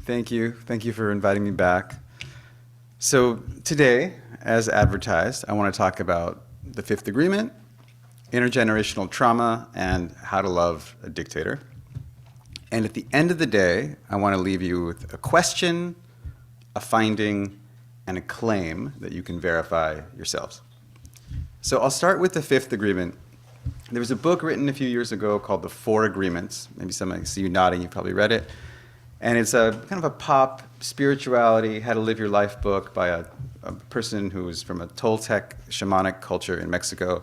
Thank you. Thank you for inviting me back. So today, as advertised, I want to talk about the Fifth Agreement, intergenerational trauma, and how to love a dictator. And at the end of the day, I want to leave you with a question, a finding, and a claim that you can verify yourselves. So I'll start with the Fifth Agreement. There was a book written a few years ago called The Four Agreements. Maybe some of you see you nodding, you've probably read it. And it's a kind of a pop spirituality, how to live your life book by a person who is from a Toltec shamanic culture in Mexico.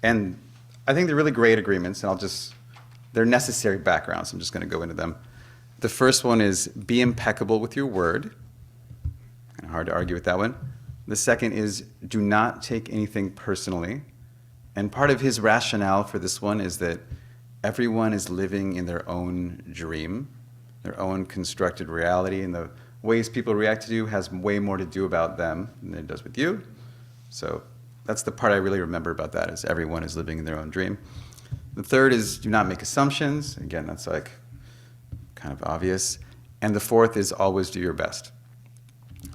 And I think they're really great agreements, and they're necessary backgrounds. I'm just going to go into them. The first one is be impeccable with your word. Kind of hard to argue with that one. The second is do not take anything personally. And part of his rationale for this one is that everyone is living in their own dream, their own constructed reality, and the ways people react to you has way more to do about them than it does with you. So that's the part I really remember about that, is everyone is living in their own dream. The third is do not make assumptions. Again, that's like kind of obvious. And the fourth is always do your best.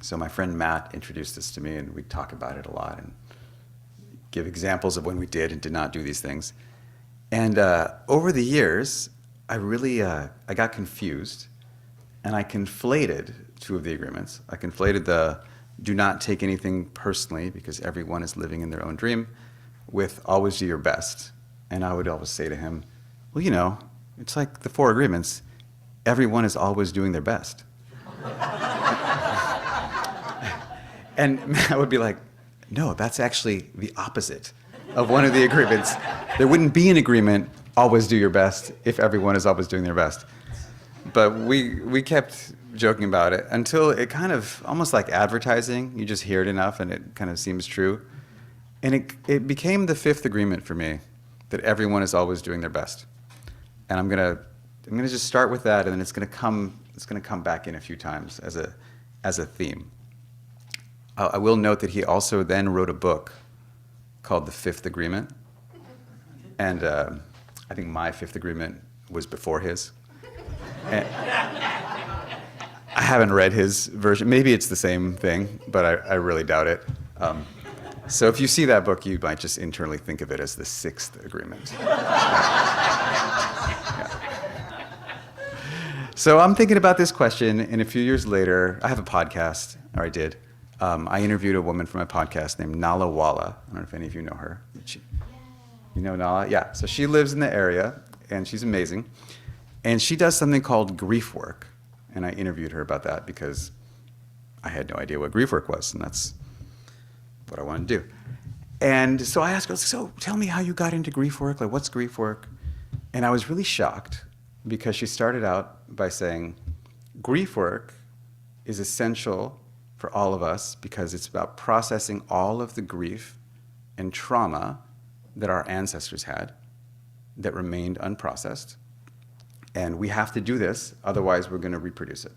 So my friend Matt introduced this to me, and we talk about it a lot and give examples of when we did and did not do these things. And over the years, I got confused, and I conflated two of the agreements. I conflated the do not take anything personally because everyone is living in their own dream with always do your best. And I would always say to him, well, you know, it's like the four agreements. Everyone is always doing their best. And Matt would be like, no, that's actually the opposite of one of the agreements. There wouldn't be an agreement, always do your best, if everyone is always doing their best. But we kept joking about it until it kind of, almost like advertising, you just hear it enough and it kind of seems true. And it became the fifth agreement for me, that everyone is always doing their best. And I'm gonna just start with that, and then it's gonna come back in a few times as a theme. I will note that he also then wrote a book called The Fifth Agreement. And I think my fifth agreement was before his. And I haven't read his version. Maybe it's the same thing, but I really doubt it. So if you see that book, you might just internally think of it as the sixth agreement. Yeah. So I'm thinking about this question, and a few years later, I have a podcast, or I did. I interviewed a woman from my podcast named Nala Walla. I don't know if any of you know her. You know Nala? Yeah. So she lives in the area, and she's amazing. And she does something called grief work. And I interviewed her about that because I had no idea what grief work was, and that's what I wanted to do. And so I asked her, so tell me how you got into grief work. Like, what's grief work? And I was really shocked because she started out by saying, grief work is essential for all of us because it's about processing all of the grief and trauma that our ancestors had that remained unprocessed. And we have to do this, otherwise we're going to reproduce it.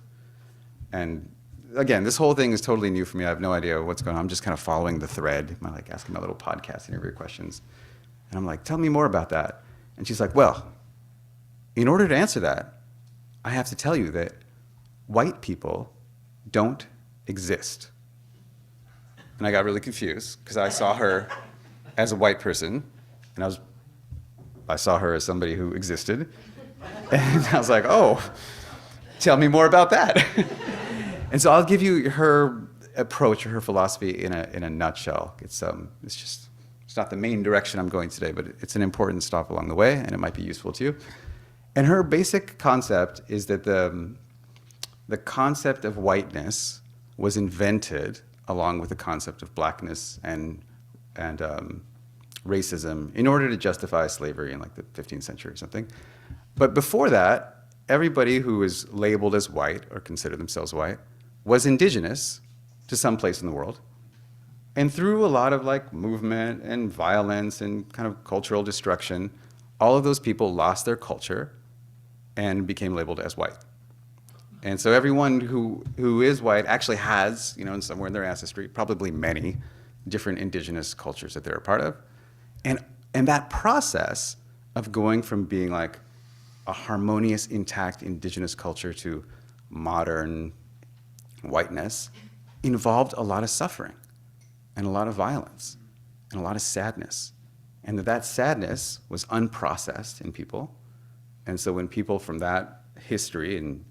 And again, this whole thing is totally new for me. I have no idea what's going on. I'm just kind of following the thread. I'm like asking my little podcast interview questions. And I'm like, tell me more about that. And she's like, well, in order to answer that, I have to tell you that white people don't exist. And I got really confused because I saw her as a white person, and I saw her as somebody who existed. And I was like, oh, tell me more about that. And so I'll give you her approach or her philosophy in a nutshell. It's not the main direction I'm going today, but it's an important stop along the way, and it might be useful to you. And her basic concept is that the concept of whiteness was invented along with the concept of blackness and racism in order to justify slavery in like the 15th century or something. But before that, everybody who was labeled as white or considered themselves white was indigenous to some place in the world. And through a lot of like movement and violence and kind of cultural destruction, all of those people lost their culture and became labeled as white. And so everyone who is white actually has, somewhere in their ancestry, probably many different indigenous cultures that they're a part of. And that process of going from being like a harmonious, intact indigenous culture to modern whiteness involved a lot of suffering and a lot of violence and a lot of sadness. And that sadness was unprocessed in people. And so when people from that history in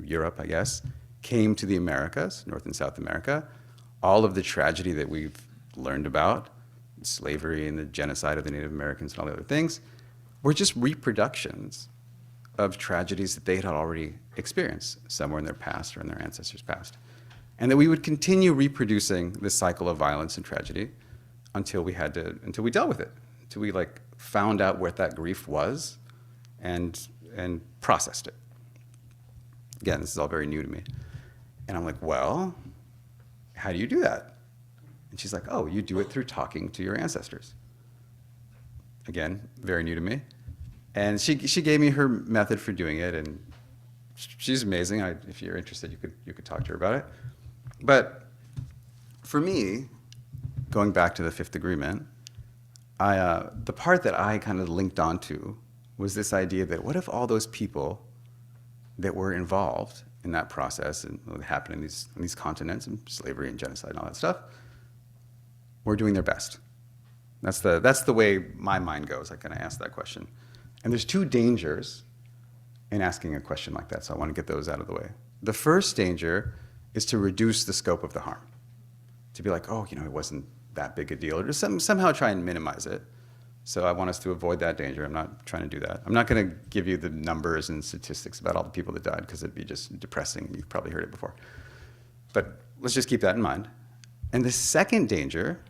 Europe, I guess, came to the Americas, North and South America, all of the tragedy that we've learned about, slavery and the genocide of the Native Americans and all the other things, were just reproductions of tragedies that they had already experienced somewhere in their past or in their ancestors' past. And that we would continue reproducing this cycle of violence and tragedy until we dealt with it, until we found out what that grief was and processed it. Again, this is all very new to me. And I'm like, well, how do you do that? And she's like, oh, you do it through talking to your ancestors. Again, very new to me. And she gave me her method for doing it, and she's amazing. If you're interested, you could talk to her about it. But for me, going back to the Fifth Agreement, the part that I kind of linked onto was this idea that what if all those people that were involved in that process and what happened in these continents and slavery and genocide and all that stuff were doing their best? That's the way my mind goes. I kind of ask that question. And there's two dangers in asking a question like that, so I want to get those out of the way. The first danger is to reduce the scope of the harm, to be like, oh, it wasn't that big a deal, or just somehow try and minimize it. So I want us to avoid that danger. I'm not trying to do that. I'm not going to give you the numbers and statistics about all the people that died, because it'd be just depressing. You've probably heard it before. But let's just keep that in mind. And the second danger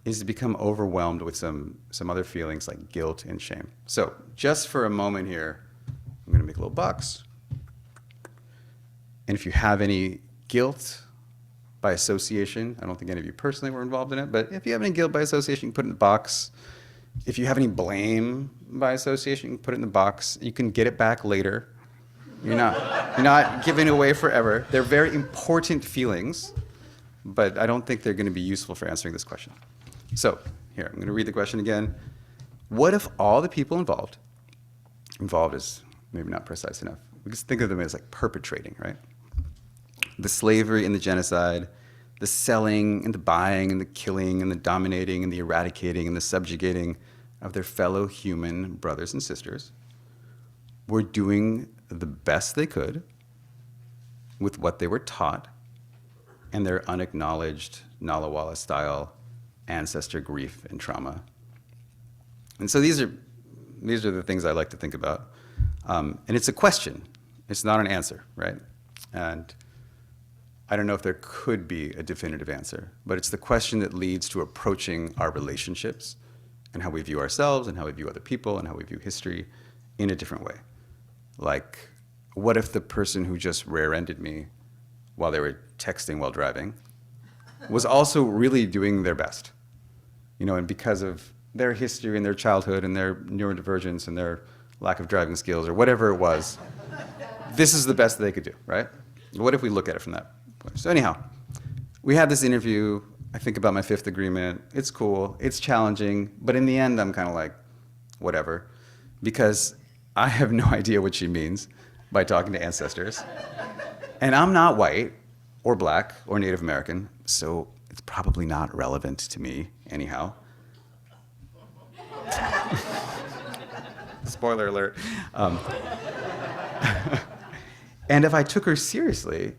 is to become overwhelmed with some other feelings like guilt and shame. So just for a moment here, I'm going to make a little box. And if you have any guilt by association, I don't think any of you personally were involved in it, but if you have any guilt by association, you can put it in the box. If you have any blame by association, you can put it in the box. You can get it back later. You're not giving it away forever. They're very important feelings, but I don't think they're going to be useful for answering this question. So here, I'm going to read the question again. What if all the people involved is maybe not precise enough. We just think of them as perpetrating, right? The slavery and the genocide, the selling and the buying and the killing and the dominating and the eradicating and the subjugating of their fellow human brothers and sisters were doing the best they could with what they were taught and their unacknowledged Nalawala-style ancestor grief and trauma. And so these are the things I like to think about. And it's a question. It's not an answer, right? And I don't know if there could be a definitive answer, but it's the question that leads to approaching our relationships and how we view ourselves and how we view other people and how we view history in a different way. Like, what if the person who just rear-ended me while they were texting while driving was also really doing their best? And because of their history and their childhood and their neurodivergence and their lack of driving skills or whatever it was, this is the best that they could do, right? What if we look at it from that point? So anyhow, we had this interview. I think about my Fifth Agreement. It's cool. It's challenging. But in the end, I'm kind of like, whatever. Because I have no idea what she means by talking to ancestors. And I'm not white or black or Native American, so it's probably not relevant to me anyhow. Spoiler alert. And if I took her seriously,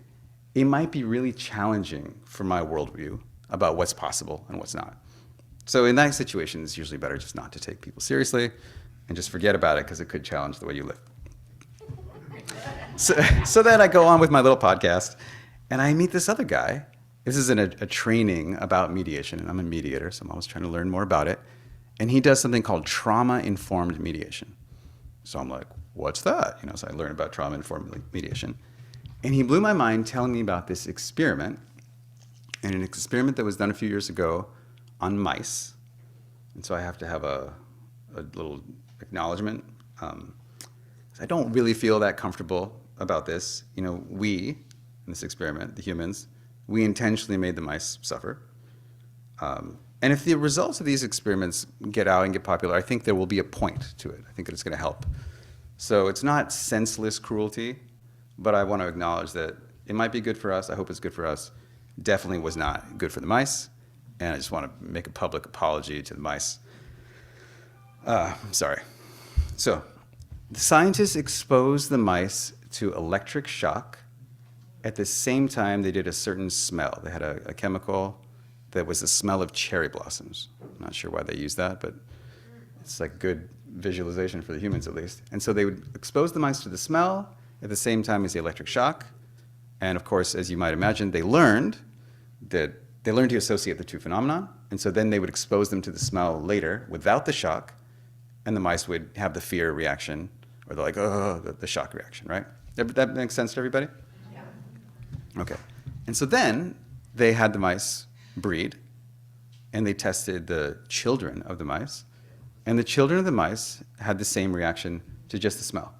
it might be really challenging for my worldview about what's possible and what's not. So in that situation, it's usually better just not to take people seriously and just forget about it, because it could challenge the way you live. So then I go on with my little podcast, and I meet this other guy. This is a training about mediation, and I'm a mediator, so I'm always trying to learn more about it. And he does something called trauma-informed mediation. So I'm like, what's that? So I learn about trauma-informed mediation. And he blew my mind telling me about this experiment, and an experiment that was done a few years ago on mice. And so I have to have a little acknowledgement. I don't really feel that comfortable about this. We, in this experiment, the humans, we intentionally made the mice suffer. And if the results of these experiments get out and get popular, I think there will be a point to it. I think that it's going to help. So it's not senseless cruelty, but I want to acknowledge that it might be good for us. I hope it's good for us. Definitely was not good for the mice, and I just want to make a public apology to the mice. Sorry. So, the scientists exposed the mice to electric shock. At the same time, they did a certain smell. They had a chemical that was the smell of cherry blossoms. I'm not sure why they used that, but it's like good visualization for the humans at least. And so they would expose the mice to the smell at the same time as the electric shock. And of course, as you might imagine, they learned to associate the two phenomena. And so then they would expose them to the smell later without the shock, and the mice would have the fear reaction, or the shock reaction, right? That makes sense to everybody? Yeah. Okay. And so then they had the mice breed, and they tested the children of the mice, and the children of the mice had the same reaction to just the smell.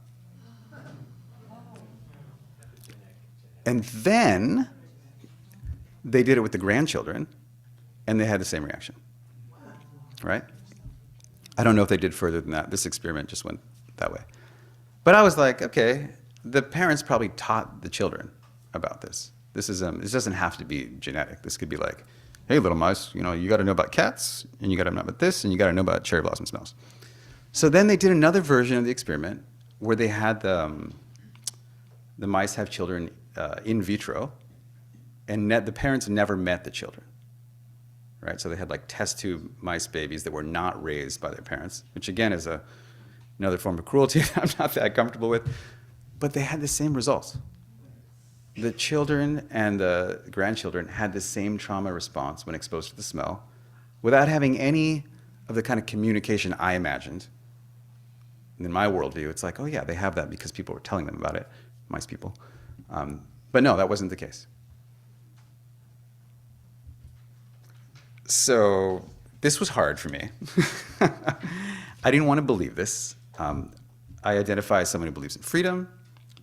And then they did it with the grandchildren, and they had the same reaction, right? I don't know if they did further than that. This experiment just went that way. But I was like, okay, the parents probably taught the children about this. This doesn't have to be genetic. This could be like, hey, little mice, you got to know about cats, and you got to know about this, and you got to know about cherry blossom smells. So then they did another version of the experiment where they had the mice have children in vitro, and the parents never met the children, right? So they had like test tube mice babies that were not raised by their parents, which again is another form of cruelty that I'm not that comfortable with, but they had the same results. The children and the grandchildren had the same trauma response when exposed to the smell without having any of the kind of communication I imagined. In my worldview, it's like, oh yeah, they have that because people were telling them about it, mice people. But no, that wasn't the case. So this was hard for me. I didn't want to believe this. I identify as someone who believes in freedom,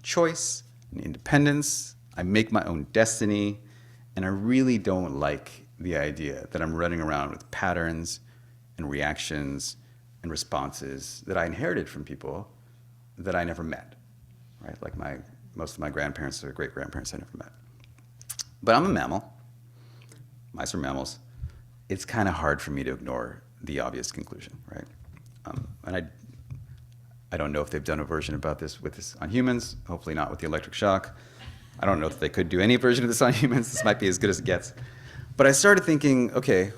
choice, and independence. I make my own destiny, and I really don't like the idea that I'm running around with patterns and reactions and responses that I inherited from people that I never met, right? Like most of my grandparents or great-grandparents I never met. But I'm a mammal. Mice are mammals. It's kind of hard for me to ignore the obvious conclusion, right? And I don't know if they've done a version about this on humans, hopefully not with the electric shock. I don't know if they could do any version of this on humans. This might be as good as it gets. But I started thinking, okay,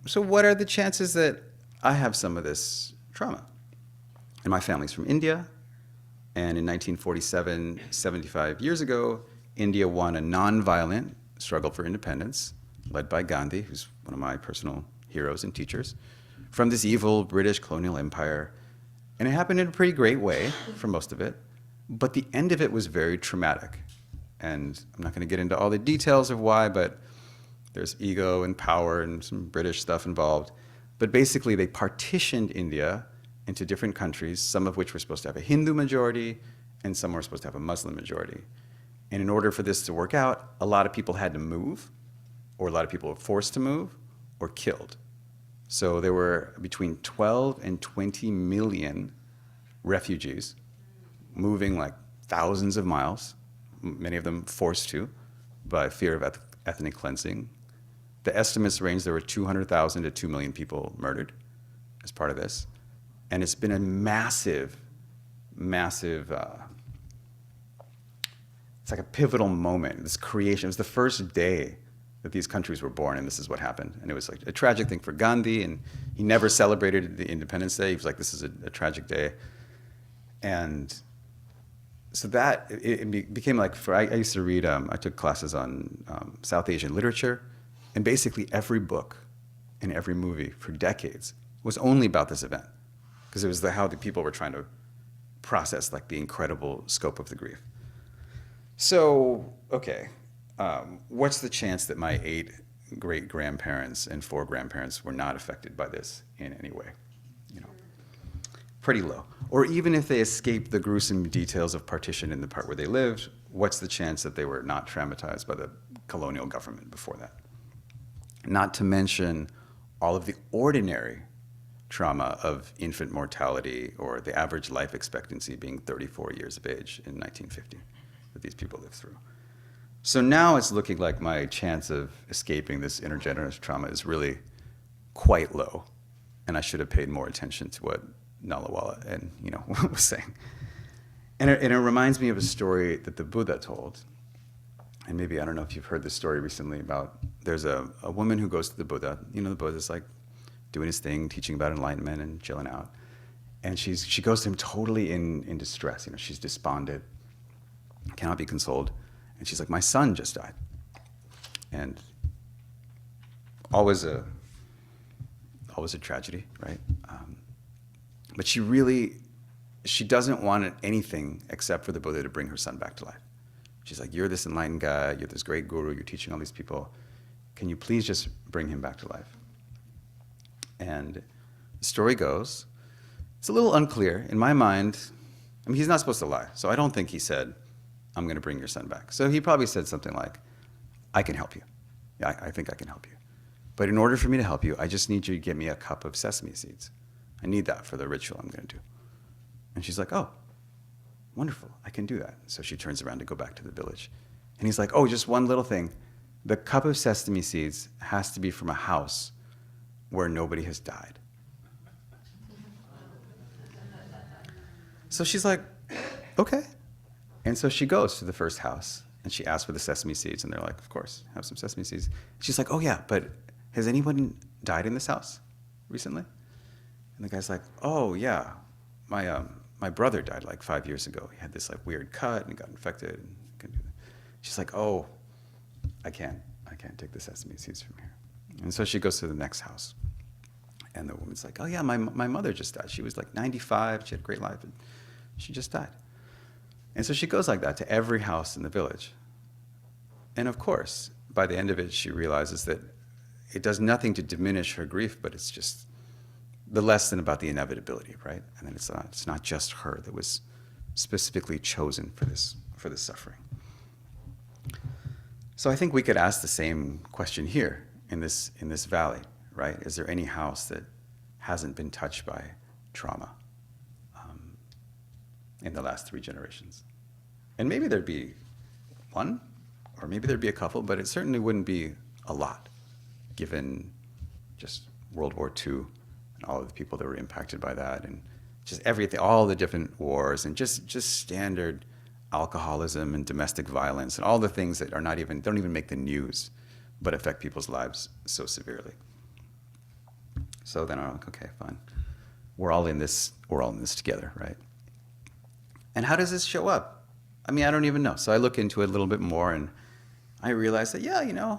so what are the chances that I have some of this trauma? And my family's from India, and in 1947, 75 years ago, India won a nonviolent struggle for independence, led by Gandhi, who's one of my personal heroes and teachers, from this evil British colonial empire. And it happened in a pretty great way for most of it, but the end of it was very traumatic. And I'm not going to get into all the details of why, but there's ego and power and some British stuff involved. But basically, they partitioned India into different countries, some of which were supposed to have a Hindu majority, and some were supposed to have a Muslim majority. And in order for this to work out, a lot of people had to move, or a lot of people were forced to move, or killed. So there were between 12 and 20 million refugees moving like thousands of miles, many of them forced to, by fear of ethnic cleansing. The estimates range, there were 200,000 to 2 million people murdered as part of this. And it's been a massive, it's like a pivotal moment, this creation. It was the first day that these countries were born, and this is what happened. And it was like a tragic thing for Gandhi, and he never celebrated the Independence Day. He was like, this is a tragic day. And so that, it became like, I used to read, I took classes on South Asian literature, and basically every book and every movie for decades was only about this event, because it was how the people were trying to process like the incredible scope of the grief. So, okay, what's the chance that my 8 great-grandparents and 4 grandparents were not affected by this in any way? Pretty low. Or even if they escaped the gruesome details of partition in the part where they lived, what's the chance that they were not traumatized by the colonial government before that? Not to mention all of the ordinary trauma of infant mortality or the average life expectancy being 34 years of age in 1950. that these people live through. So now it's looking like my chance of escaping this intergenerational trauma is really quite low, and I should have paid more attention to what Nalawala and was saying. And it reminds me of a story that the Buddha told. And maybe, I don't know if you've heard this story recently about, there's a woman who goes to the Buddha. The Buddha's like doing his thing, teaching about enlightenment and chilling out. And she goes to him totally in distress. She's despondent, cannot be consoled. And she's like, my son just died. And always a tragedy, right? But she doesn't want anything except for the Buddha to bring her son back to life. She's like, you're this enlightened guy, you're this great guru, you're teaching all these people. Can you please just bring him back to life? And the story goes, it's a little unclear. In my mind, he's not supposed to lie. So I don't think he said, I'm going to bring your son back. So he probably said something like, I can help you. Yeah, I think I can help you. But in order for me to help you, I just need you to get me a cup of sesame seeds. I need that for the ritual I'm going to do. And she's like, oh, wonderful, I can do that. So she turns around to go back to the village. And he's like, oh, just one little thing. The cup of sesame seeds has to be from a house where nobody has died. So she's like, okay. And so she goes to the first house and she asks for the sesame seeds. And they're like, of course, have some sesame seeds. She's like, oh yeah, but has anyone died in this house recently? And the guy's like, oh yeah, my brother died like 5 years ago. He had this like weird cut and he got infected. She's like, oh, I can't take the sesame seeds from here. And so she goes to the next house. And the woman's like, oh yeah, my mother just died. She was like 95, she had a great life, and she just died. And so she goes like that to every house in the village. And of course, by the end of it, she realizes that it does nothing to diminish her grief, but it's just the lesson about the inevitability, right? And then it's not just her that was specifically chosen for this suffering. So I think we could ask the same question here in this valley, right? Is there any house that hasn't been touched by trauma in the last 3 generations? And maybe there'd be one, or maybe there'd be a couple, but it certainly wouldn't be a lot, given just World War II and all of the people that were impacted by that, and just everything, all the different wars, and just standard alcoholism and domestic violence, and all the things that don't even make the news, but affect people's lives so severely. So then I'm like, okay, fine. We're all in this together, right? And how does this show up? I don't even know. So I look into it a little bit more, and I realize that, yeah,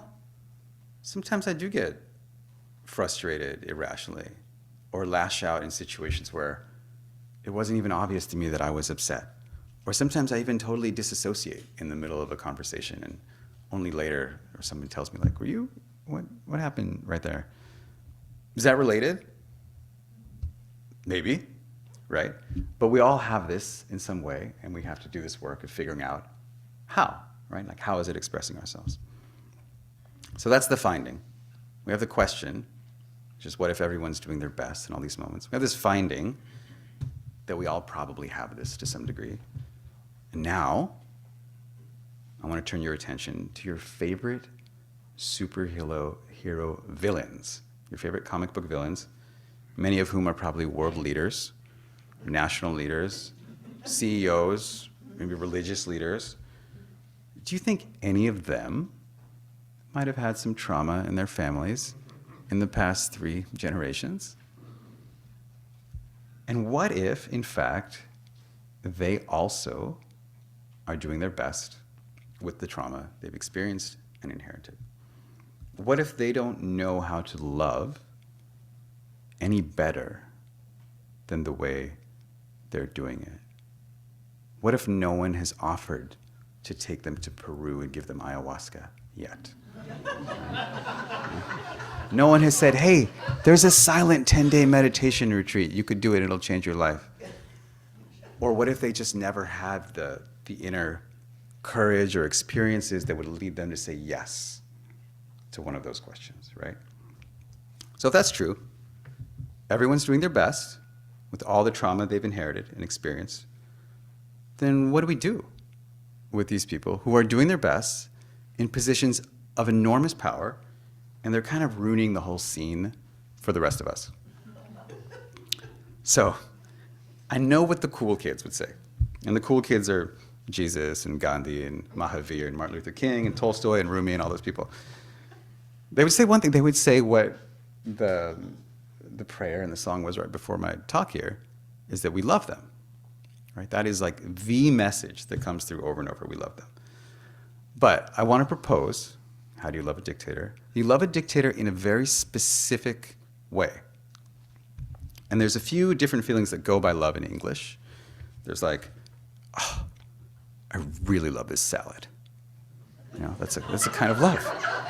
sometimes I do get frustrated irrationally, or lash out in situations where it wasn't even obvious to me that I was upset. Or sometimes I even totally disassociate in the middle of a conversation, and only later, or somebody tells me, like, what happened right there? Is that related? Maybe, right? But we all have this in some way, and we have to do this work of figuring out how, right? Like, how is it expressing ourselves? So that's the finding. We have the question, which is, what if everyone's doing their best in all these moments? We have this finding that we all probably have this to some degree. And now, I want to turn your attention to your favorite superhero villains, your favorite comic book villains, many of whom are probably world leaders, national leaders, CEOs, maybe religious leaders. Do you think any of them might have had some trauma in their families in the past 3 generations? And what if, in fact, they also are doing their best with the trauma they've experienced and inherited? What if they don't know how to love any better than the way they're doing it? What if no one has offered to take them to Peru and give them ayahuasca yet? No one has said, hey, there's a silent 10-day meditation retreat. You could do it, it'll change your life. Or what if they just never had the inner courage or experiences that would lead them to say yes to one of those questions, right? So if that's true, everyone's doing their best with all the trauma they've inherited and experienced, then what do we do? with these people who are doing their best in positions of enormous power, and they're kind of ruining the whole scene for the rest of us. So I know what the cool kids would say. And the cool kids are Jesus and Gandhi and Mahavir and Martin Luther King and Tolstoy and Rumi and all those people. They would say one thing. They would say what the prayer and the song was right before my talk here, is that we love them. Right? That is like the message that comes through over and over. We love them. But I want to propose, how do you love a dictator? You love a dictator in a very specific way. And there's a few different feelings that go by love in English. There's like, oh, I really love this salad. You know, that's a kind of love,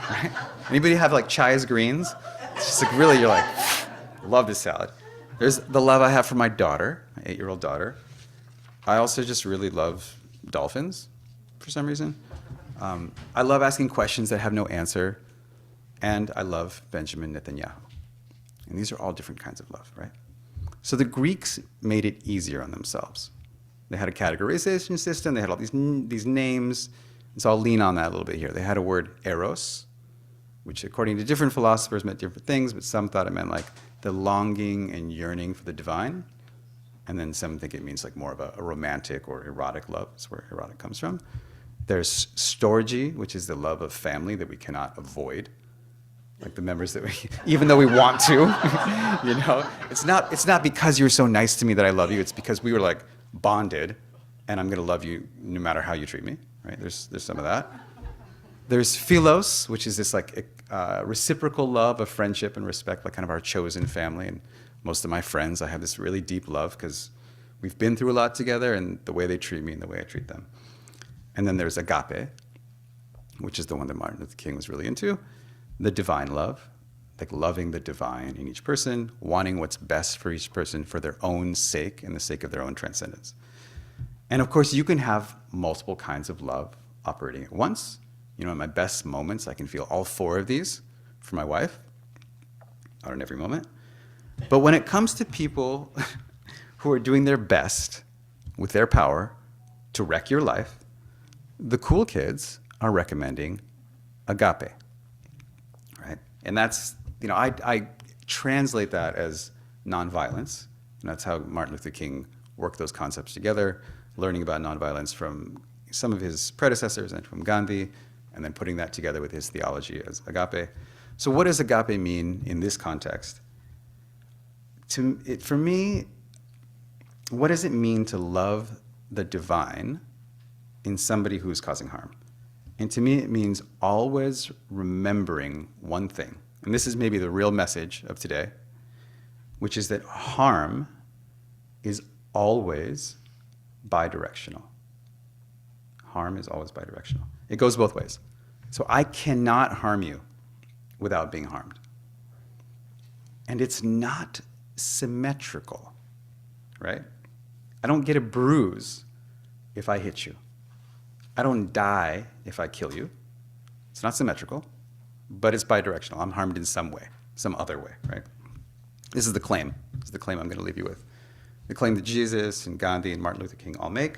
right? Anybody have like Chai's greens? It's just like really, you're like, love this salad. There's the love I have for my daughter, my 8-year-old daughter. I also just really love dolphins for some reason. I love asking questions that have no answer. And I love Benjamin Netanyahu. And these are all different kinds of love, right? So the Greeks made it easier on themselves. They had a categorization system. They had all these names. And so I'll lean on that a little bit here. They had a word eros, which according to different philosophers meant different things, but some thought it meant like the longing and yearning for the divine. And then some think it means like more of a romantic or erotic love. That's where erotic comes from. There's storge, which is the love of family that we cannot avoid. Like the members that we, even though we want to, you know, it's not because you're so nice to me that I love you. It's because we were like bonded, and I'm going to love you no matter how you treat me. Right? There's some of that. There's philos, which is this like reciprocal love of friendship and respect, like kind of our chosen family. And most of my friends, I have this really deep love because we've been through a lot together, and the way they treat me and the way I treat them. And then there's agape, which is the one that Martin Luther King was really into. The divine love, like loving the divine in each person, wanting what's best for each person for their own sake and the sake of their own transcendence. And of course, you can have multiple kinds of love operating at once. You know, in my best moments, I can feel all 4 of these for my wife, not in every moment. But when it comes to people who are doing their best with their power to wreck your life, the cool kids are recommending agape. And that's, you know, I translate that as nonviolence. And that's how Martin Luther King worked those concepts together, learning about nonviolence from some of his predecessors and from Gandhi, and then putting that together with his theology as agape. So what does agape mean in this context? For me, what does it mean to love the divine in somebody who's causing harm? And to me, it means always remembering one thing. And this is maybe the real message of today, which is that harm is always bidirectional. Harm is always bidirectional. It goes both ways. So I cannot harm you without being harmed. And it's not symmetrical, right? I don't get a bruise if I hit you. I don't die if I kill you. It's not symmetrical, but it's bidirectional. I'm harmed in some way, some other way, right? This is the claim. This is the claim I'm going to leave you with. The claim that Jesus and Gandhi and Martin Luther King all make,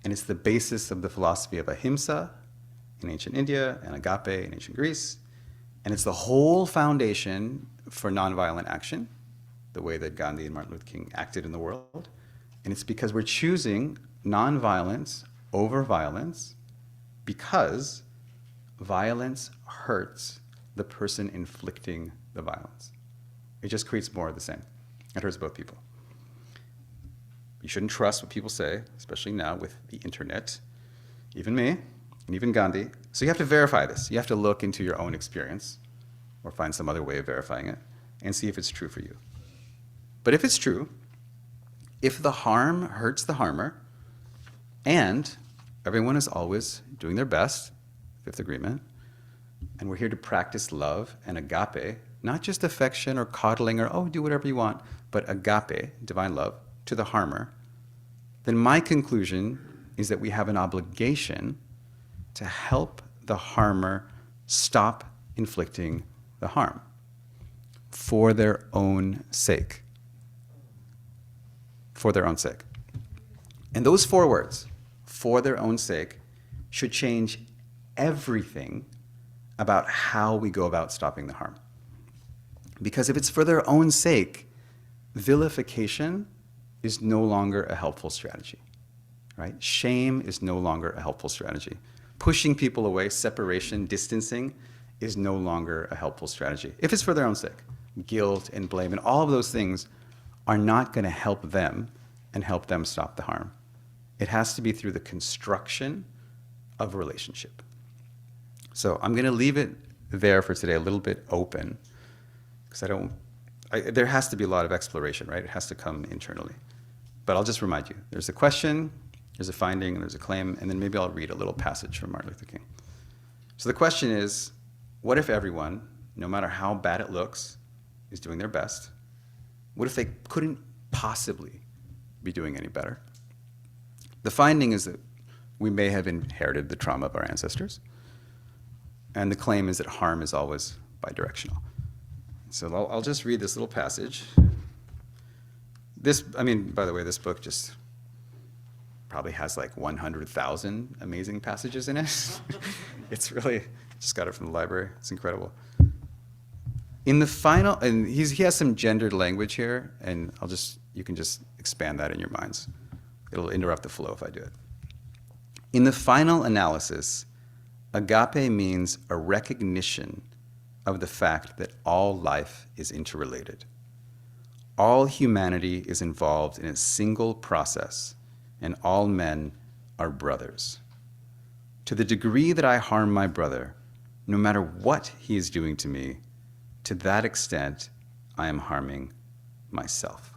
and it's the basis of the philosophy of ahimsa in ancient India and agape in ancient Greece, and it's the whole foundation for nonviolent action, the way that Gandhi and Martin Luther King acted in the world, and it's because we're choosing nonviolence over violence because violence hurts the person inflicting the violence. It just creates more of the same. It hurts both people. You shouldn't trust what people say, especially now with the internet, even me, and even Gandhi. So you have to verify this. You have to look into your own experience or find some other way of verifying it and see if it's true for you. But if it's true, if the harm hurts the harmer, and everyone is always doing their best, fifth agreement, and we're here to practice love and agape, not just affection or coddling or, oh, do whatever you want, but agape, divine love, to the harmer, then my conclusion is that we have an obligation to help the harmer stop inflicting the harm for their own sake. For their own sake. And those 4 words, for their own sake, should change everything about how we go about stopping the harm. Because if it's for their own sake, vilification is no longer a helpful strategy, right? Shame is no longer a helpful strategy. Pushing people away, separation, distancing is no longer a helpful strategy. If it's for their own sake, guilt and blame and all of those things are not going to help them and help them stop the harm. It has to be through the construction of a relationship. So I'm going to leave it there for today, a little bit open, because there has to be a lot of exploration, right? It has to come internally. But I'll just remind you, there's a question, there's a finding, and there's a claim, and then maybe I'll read a little passage from Martin Luther King. So the question is, what if everyone, no matter how bad it looks, is doing their best? What if they couldn't possibly be doing any better? The finding is that we may have inherited the trauma of our ancestors, and the claim is that harm is always bidirectional. So I'll just read this little passage. By the way, this book just probably has like 100,000 amazing passages in it. It's really, just got it from the library. It's incredible. In the final, and he has some gendered language here, and you can just expand that in your minds. It'll interrupt the flow if I do it. In the final analysis, agape means a recognition of the fact that all life is interrelated. All humanity is involved in a single process, and all men are brothers. To the degree that I harm my brother, no matter what he is doing to me, to that extent, I am harming myself.